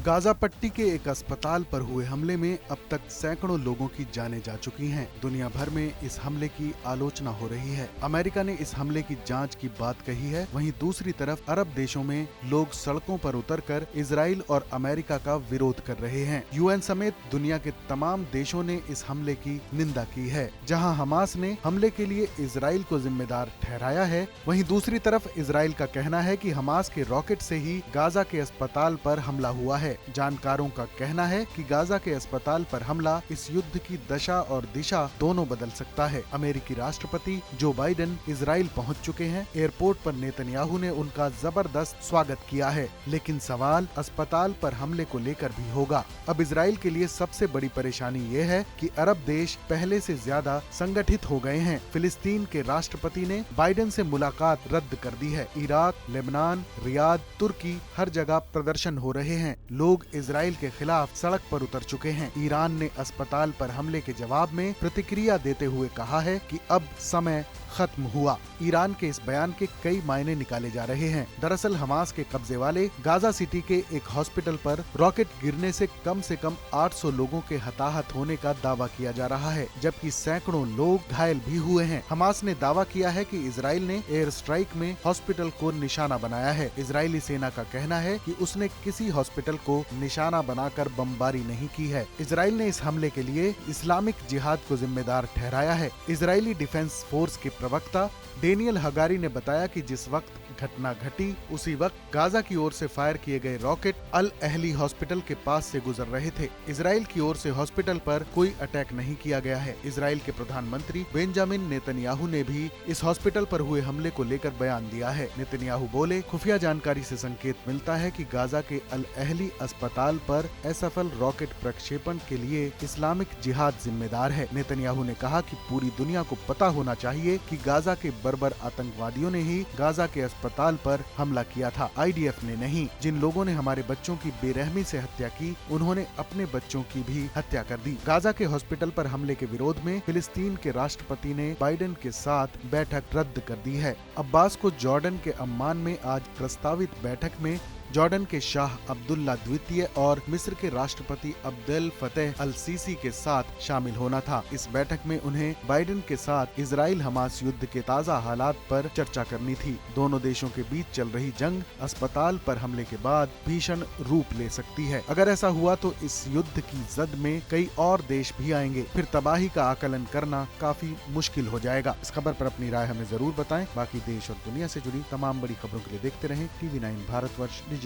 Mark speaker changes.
Speaker 1: Gaza पट्टी के एक अस्पताल पर हुए हमले में अब तक सैकड़ों लोगों की जानें जा चुकी हैं। दुनिया भर में इस हमले की आलोचना हो रही है। अमेरिका ने इस हमले की जांच की बात कही है। वहीं दूसरी तरफ अरब देशों में लोग सड़कों पर उतरकर इजराइल और अमेरिका का विरोध कर रहे हैं। यूएन समेत दुनिया के तमाम देशों ने इस हमले की निंदा की है। जहां हमास ने हमले के लिए इजराइल को जिम्मेदार ठहराया है, वहीं दूसरी तरफ इजराइल का कहना है कि हमास के रॉकेट से ही गाजा के अस्पताल पर हमला हुआ है। जानकारों का कहना है कि गाजा के अस्पताल पर हमला इस युद्ध की दशा और दिशा दोनों बदल सकता है। अमेरिकी राष्ट्रपति जो बाइडेन इजराइल पहुंच चुके हैं। एयरपोर्ट पर नेतन्याहू ने उनका जबरदस्त स्वागत किया है, लेकिन सवाल अस्पताल पर हमले को लेकर भी होगा। अब इजराइल के लिए सबसे बड़ी परेशानी ये है कि अरब देश पहले से ज्यादा संगठित हो गए हैं। फिलिस्तीन के राष्ट्रपति ने बाइडेन से मुलाकात रद्द कर दी है। इराक, लेबनान, रियाद, तुर्की, हर जगह प्रदर्शन हो रहे हैं। लोग इजराइल के खिलाफ सड़क पर उतर चुके हैं। ईरान ने अस्पताल पर हमले के जवाब में प्रतिक्रिया देते हुए कहा है कि अब समय खत्म हुआ। ईरान के इस बयान के कई मायने निकाले जा रहे हैं। दरअसल हमास के कब्जे वाले गाजा सिटी के एक हॉस्पिटल पर रॉकेट गिरने से कम 800 लोगों के हताहत होने का दावा किया जा रहा है, जबकि सैकड़ों लोग घायल भी हुए हैं। हमास ने दावा किया है कि इजराइल ने एयर स्ट्राइक में हॉस्पिटल को निशाना बनाया है। इजरायली सेना का कहना है कि उसने किसी हॉस्पिटल को निशाना बनाकर बमबारी नहीं की है। इजराइल ने इस हमले के लिए इस्लामिक जिहाद को जिम्मेदार ठहराया है। इजरायली डिफेंस फोर्स के प्रवक्ता डेनियल हगारी ने बताया कि जिस वक्त घटना घटी उसी वक्त गाजा की ओर से फायर किए गए रॉकेट अल अहली हॉस्पिटल के पास से गुजर रहे थे। इजराइल की ओर से हॉस्पिटल पर कोई अटैक नहीं किया गया है। इजराइल के प्रधानमंत्री बेंजामिन नेतन्याहू ने भी इस हॉस्पिटल पर हुए हमले को लेकर बयान दिया है। नेतन्याहू बोले, खुफिया जानकारी से संकेत मिलता है कि गाजा के अल अहली अस्पताल पर असफल रॉकेट प्रक्षेपण के लिए इस्लामिक जिहाद जिम्मेदार है। नेतन्याहू ने कहा कि पूरी दुनिया को पता होना चाहिए कि गाजा के बर्बर आतंकवादियों ने ही गाजा के अस्पताल पर हमला किया था, आईडीएफ ने नहीं। जिन लोगों ने हमारे बच्चों की बेरहमी से हत्या की, उन्होंने अपने बच्चों की भी हत्या कर दी। गाजा के हॉस्पिटल पर हमले के विरोध में फिलिस्तीन के राष्ट्रपति ने बाइडेन के साथ बैठक रद्द कर दी है। अब्बास को जॉर्डन के अम्मान में आज प्रस्तावित बैठक में जॉर्डन के शाह अब्दुल्ला द्वितीय और मिस्र के राष्ट्रपति अब्देल फतेह अल सीसी के साथ शामिल होना था। इस बैठक में उन्हें बाइडेन के साथ इजराइल हमास युद्ध के ताज़ा हालात पर चर्चा करनी थी। दोनों देशों के बीच चल रही जंग अस्पताल पर हमले के बाद भीषण रूप ले सकती है। अगर ऐसा हुआ तो इस युद्ध की जद में कई और देश भी आएंगे। फिर तबाही का आकलन करना काफी मुश्किल हो जाएगा। इस खबर पर अपनी राय हमें जरूर बताएं। बाकी देश और दुनिया से जुड़ी तमाम बड़ी खबरों के लिए देखते रहें TV9 भारतवर्ष डिजिटल।